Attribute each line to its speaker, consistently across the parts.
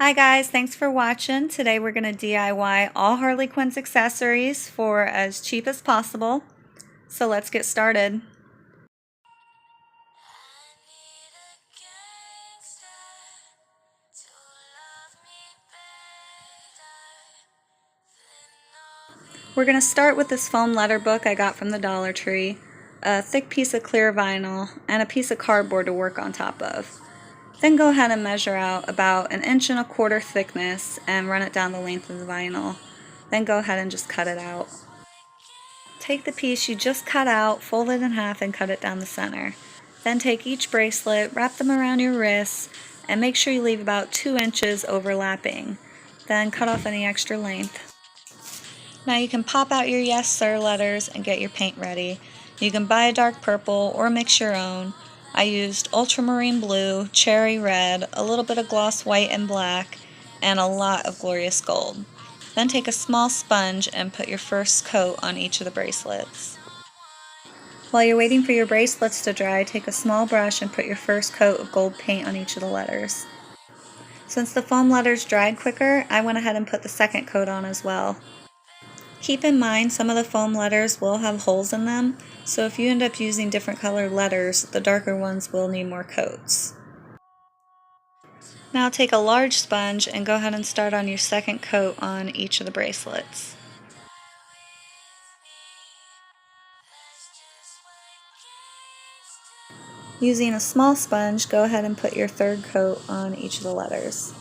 Speaker 1: Hi guys, thanks for watching. Today we're going to DIY all Harley Quinn's accessories for as cheap as possible. So let's get started. We're going to start with this foam letter book I got from the Dollar Tree, a thick piece of clear vinyl, and a piece of cardboard to work on top of. Then go ahead and measure out about 1.25 inches thickness and run it down the length of the vinyl. Then go ahead and just cut it out. Take the piece you just cut out, fold it in half, and cut it down the center. Then take each bracelet, wrap them around your wrists, and make sure you leave about 2 inches overlapping. Then cut off any extra length. Now you can pop out your Yes Sir letters and get your paint ready. You can buy a dark purple or mix your own. I used ultramarine blue, cherry red, a little bit of gloss white and black, and a lot of glorious gold. Then take a small sponge and put your first coat on each of the bracelets. While you're waiting for your bracelets to dry, take a small brush and put your first coat of gold paint on each of the letters. Since the foam letters dried quicker, I went ahead and put the second coat on as well. Keep in mind some of the foam letters will have holes in them, so if you end up using different colored letters, the darker ones will need more coats. Now take a large sponge and go ahead and start on your second coat on each of the bracelets. Using a small sponge, go ahead and put your third coat on each of the letters.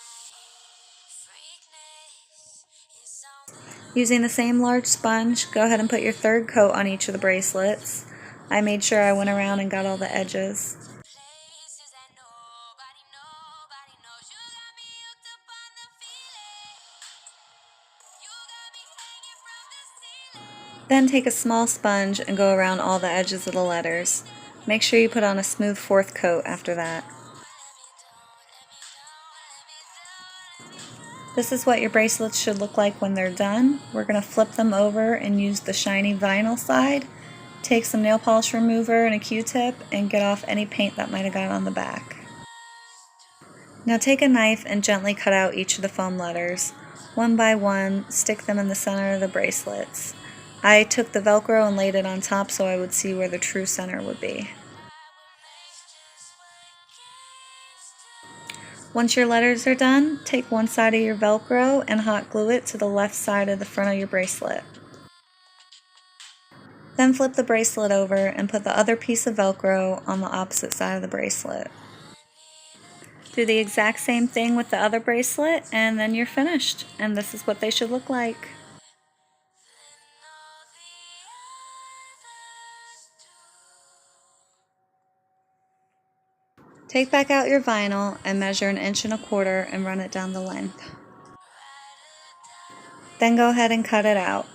Speaker 1: Using the same large sponge, go ahead and put your third coat on each of the bracelets. I made sure I went around and got all the edges. Then take a small sponge and go around all the edges of the letters. Make sure you put on a smooth fourth coat after that. This is what your bracelets should look like when they're done. We're going to flip them over and use the shiny vinyl side. Take some nail polish remover and a Q-tip and get off any paint that might have got on the back. Now take a knife and gently cut out each of the foam letters. One by one, stick them in the center of the bracelets. I took the Velcro and laid it on top so I would see where the true center would be. Once your letters are done, take one side of your Velcro and hot glue it to the left side of the front of your bracelet. Then flip the bracelet over and put the other piece of Velcro on the opposite side of the bracelet. Do the exact same thing with the other bracelet and then you're finished. And this is what they should look like. Take back out your vinyl and measure 1.25 inches and run it down the length. Then go ahead and cut it out.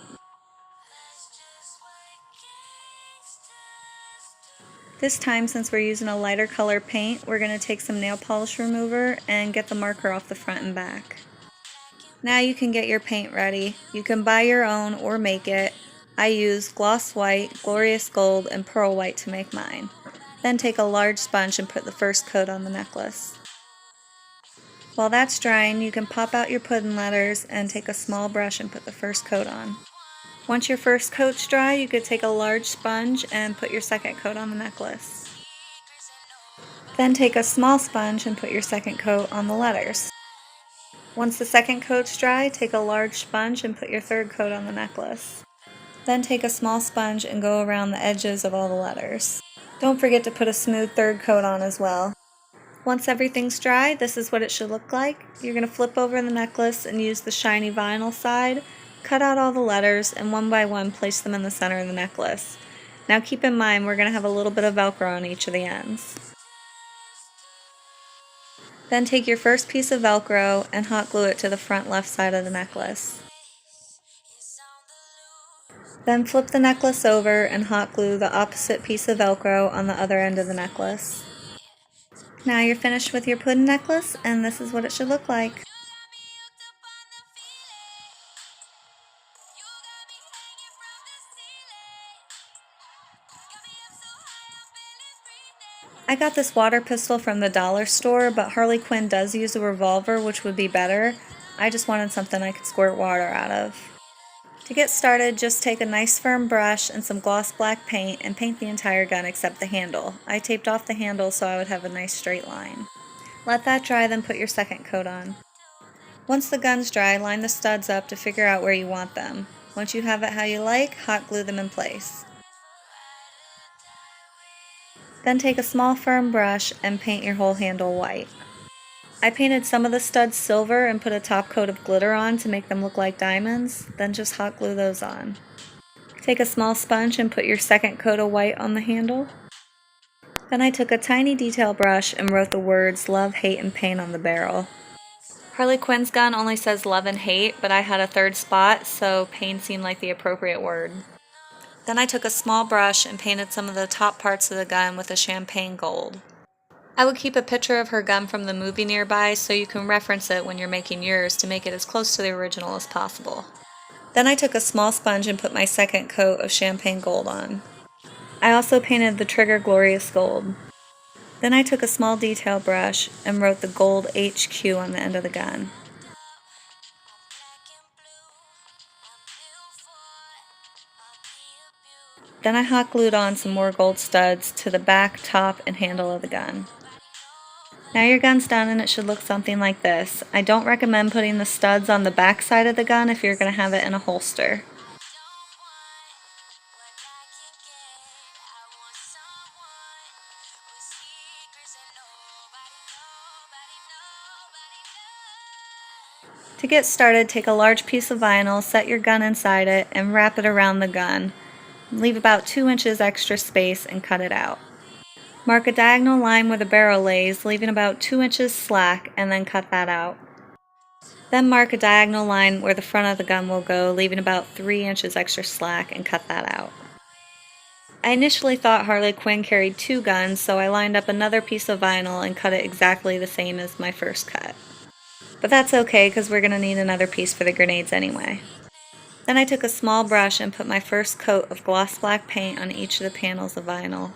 Speaker 1: This time, since we're using a lighter color paint, we're going to take some nail polish remover and get the marker off the front and back. Now you can get your paint ready. You can buy your own or make it. I used gloss white, glorious gold, and pearl white to make mine. Then take a large sponge and put the first coat on the necklace. While that's drying, you can pop out your puddin letters and take a small brush and put the first coat on. Once your first coat's dry, you could take a large sponge and put your second coat on the necklace. Then take a small sponge and put your second coat on the letters. Once the second coat's dry, take a large sponge and put your third coat on the necklace. Then take a small sponge and go around the edges of all the letters. Don't forget to put a smooth third coat on as well. Once everything's dry, this is what it should look like. You're going to flip over the necklace and use the shiny vinyl side. Cut out all the letters and one by one place them in the center of the necklace. Now keep in mind we're going to have a little bit of Velcro on each of the ends. Then take your first piece of Velcro and hot glue it to the front left side of the necklace. Then flip the necklace over and hot glue the opposite piece of Velcro on the other end of the necklace. Now you're finished with your puddin necklace and this is what it should look like. I got this water pistol from the dollar store, but Harley Quinn does use a revolver, which would be better. I just wanted something I could squirt water out of. To get started, just take a nice firm brush and some gloss black paint and paint the entire gun except the handle. I taped off the handle so I would have a nice straight line. Let that dry, then put your second coat on. Once the gun's dry, line the studs up to figure out where you want them. Once you have it how you like, hot glue them in place. Then take a small firm brush and paint your whole handle white. I painted some of the studs silver and put a top coat of glitter on to make them look like diamonds, then just hot glue those on. Take a small sponge and put your second coat of white on the handle. Then I took a tiny detail brush and wrote the words love, hate, and pain on the barrel. Harley Quinn's gun only says love and hate, but I had a third spot, so pain seemed like the appropriate word. Then I took a small brush and painted some of the top parts of the gun with a champagne gold. I would keep a picture of her gun from the movie nearby so you can reference it when you're making yours to make it as close to the original as possible. Then I took a small sponge and put my second coat of champagne gold on. I also painted the trigger glorious gold. Then I took a small detail brush and wrote the gold HQ on the end of the gun. Then I hot glued on some more gold studs to the back, top, and handle of the gun. Now your gun's done and it should look something like this. I don't recommend putting the studs on the back side of the gun if you're going to have it in a holster. To get started, take a large piece of vinyl, set your gun inside it, and wrap it around the gun. Leave about 2 inches extra space and cut it out. Mark a diagonal line where the barrel lays, leaving about 2 inches slack, and then cut that out. Then mark a diagonal line where the front of the gun will go, leaving about 3 inches extra slack, and cut that out. I initially thought Harley Quinn carried 2 guns, so I lined up another piece of vinyl and cut it exactly the same as my first cut. But that's okay because we're going to need another piece for the grenades anyway. Then I took a small brush and put my first coat of gloss black paint on each of the panels of vinyl.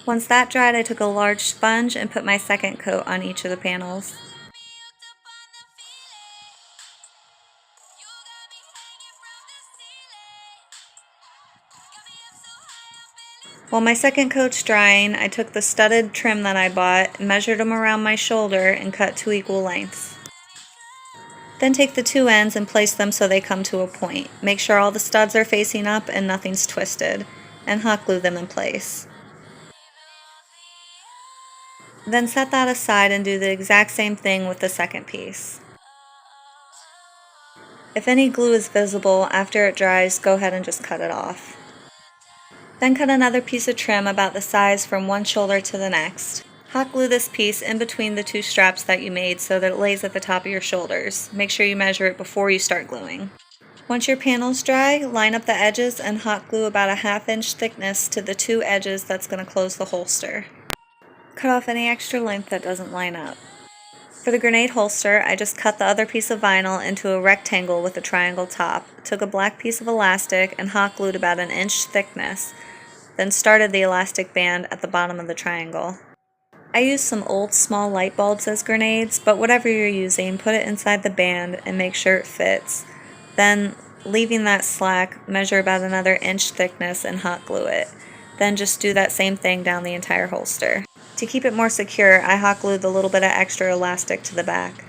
Speaker 1: Once that dried, I took a large sponge and put my second coat on each of the panels. While my second coat's drying, I took the studded trim that I bought, measured them around my shoulder, and cut 2 equal lengths. Then take the 2 ends and place them so they come to a point. Make sure all the studs are facing up and nothing's twisted, and hot glue them in place. Then set that aside and do the exact same thing with the second piece. If any glue is visible after it dries, go ahead and just cut it off. Then cut another piece of trim about the size from one shoulder to the next. Hot glue this piece in between the 2 straps that you made so that it lays at the top of your shoulders. Make sure you measure it before you start gluing. Once your panel's dry, line up the edges and hot glue about a 1/2 inch thickness to the 2 edges that's going to close the holster. Cut off any extra length that doesn't line up. For the grenade holster, I just cut the other piece of vinyl into a rectangle with a triangle top, took a black piece of elastic and hot glued about 1 inch thickness, then started the elastic band at the bottom of the triangle. I used some old small light bulbs as grenades, but whatever you're using, put it inside the band and make sure it fits. Then, leaving that slack, measure about another inch thickness and hot glue it. Then just do that same thing down the entire holster. To keep it more secure, I hot glued the little bit of extra elastic to the back.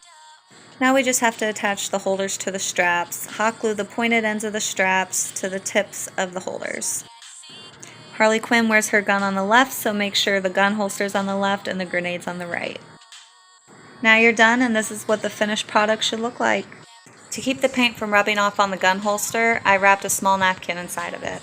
Speaker 1: Now we just have to attach the holders to the straps. Hot glue the pointed ends of the straps to the tips of the holders. Harley Quinn wears her gun on the left, so make sure the gun holster's on the left and the grenade's on the right. Now you're done, and this is what the finished product should look like. To keep the paint from rubbing off on the gun holster, I wrapped a small napkin inside of it.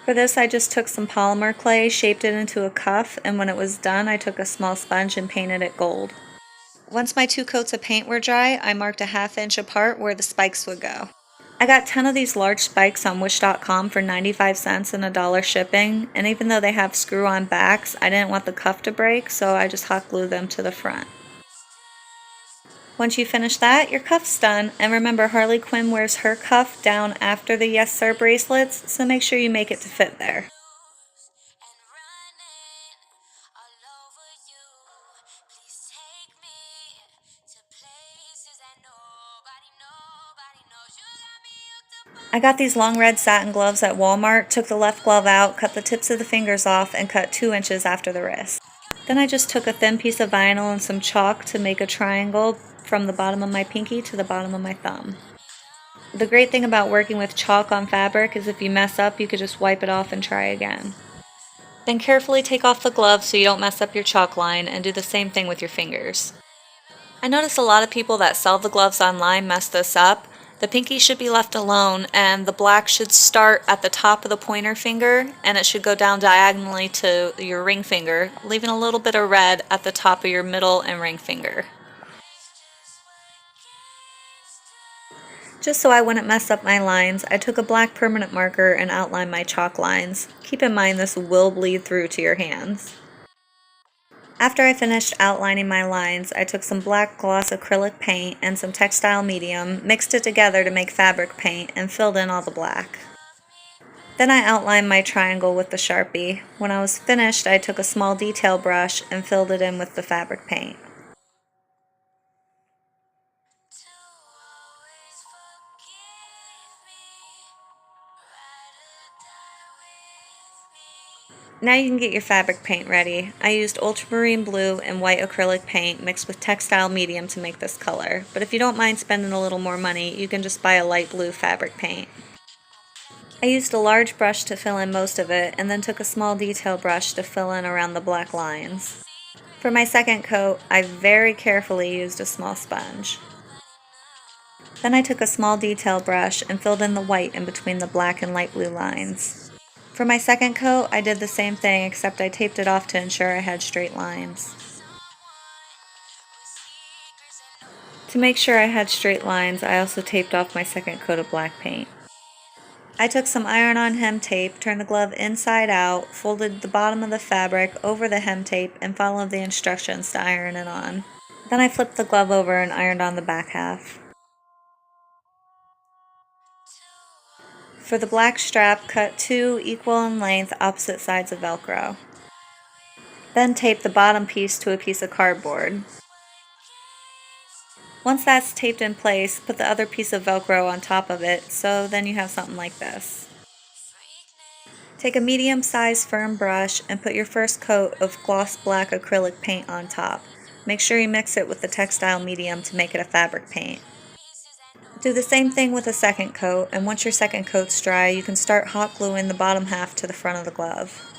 Speaker 1: For this, I just took some polymer clay, shaped it into a cuff, and when it was done, I took a small sponge and painted it gold. Once my 2 coats of paint were dry, I marked a 1/2 inch apart where the spikes would go. I got 10 of these large spikes on wish.com for 95 cents and $1 shipping, and even though they have screw-on backs, I didn't want the cuff to break, so I just hot glued them to the front. Once you finish that, your cuff's done, and remember Harley Quinn wears her cuff down after the Yes Sir bracelets, so make sure you make it to fit there. I got these long red satin gloves at Walmart, took the left glove out, cut the tips of the fingers off, and cut 2 inches after the wrist. Then I just took a thin piece of vinyl and some chalk to make a triangle from the bottom of my pinky to the bottom of my thumb. The great thing about working with chalk on fabric is if you mess up, you could just wipe it off and try again. Then carefully take off the glove so you don't mess up your chalk line, and do the same thing with your fingers. I notice a lot of people that sell the gloves online mess this up. The pinky should be left alone, and the black should start at the top of the pointer finger, and it should go down diagonally to your ring finger, leaving a little bit of red at the top of your middle and ring finger. Just so I wouldn't mess up my lines, I took a black permanent marker and outlined my chalk lines. Keep in mind this will bleed through to your hands. After I finished outlining my lines, I took some black gloss acrylic paint and some textile medium, mixed it together to make fabric paint, and filled in all the black. Then I outlined my triangle with the Sharpie. When I was finished, I took a small detail brush and filled it in with the fabric paint. Now you can get your fabric paint ready. I used ultramarine blue and white acrylic paint mixed with textile medium to make this color, but if you don't mind spending a little more money, you can just buy a light blue fabric paint. I used a large brush to fill in most of it, and then took a small detail brush to fill in around the black lines. For my second coat, I very carefully used a small sponge. Then I took a small detail brush and filled in the white in between the black and light blue lines. For my second coat, I did the same thing, except I taped it off to ensure I had straight lines. To make sure I had straight lines, I also taped off my second coat of black paint. I took some iron-on hem tape, turned the glove inside out, folded the bottom of the fabric over the hem tape, and followed the instructions to iron it on. Then I flipped the glove over and ironed on the back half. For the black strap, cut 2 equal in length opposite sides of Velcro. Then tape the bottom piece to a piece of cardboard. Once that's taped in place, put the other piece of Velcro on top of it, so then you have something like this. Take a medium-sized firm brush and put your first coat of gloss black acrylic paint on top. Make sure you mix it with the textile medium to make it a fabric paint. Do the same thing with the second coat, and once your second coat's dry, you can start hot gluing the bottom half to the front of the glove.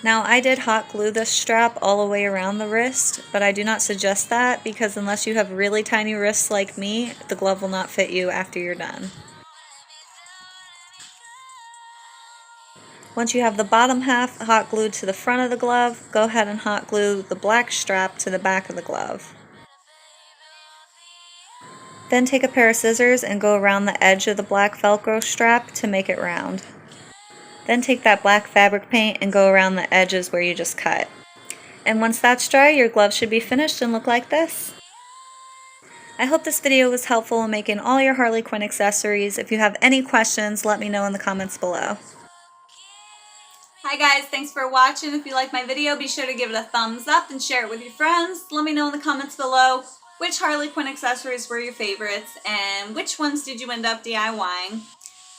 Speaker 1: Now, I did hot glue this strap all the way around the wrist, but I do not suggest that because unless you have really tiny wrists like me, the glove will not fit you after you're done. Once you have the bottom half hot glued to the front of the glove, go ahead and hot glue the black strap to the back of the glove. Then take a pair of scissors and go around the edge of the black Velcro strap to make it round. Then take that black fabric paint and go around the edges where you just cut. And once that's dry, your glove should be finished and look like this. I hope this video was helpful in making all your Harley Quinn accessories. If you have any questions, let me know in the comments below. Hi guys, thanks for watching. If you like my video, be sure to give it a thumbs up and share it with your friends. Let me know in the comments below which Harley Quinn accessories were your favorites and which ones did you end up DIYing.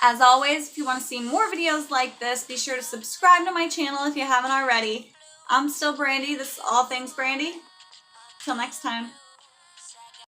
Speaker 1: As always, if you want to see more videos like this, be sure to subscribe to my channel if you haven't already. I'm still Brandy. This is All Things Brandy. Till next time.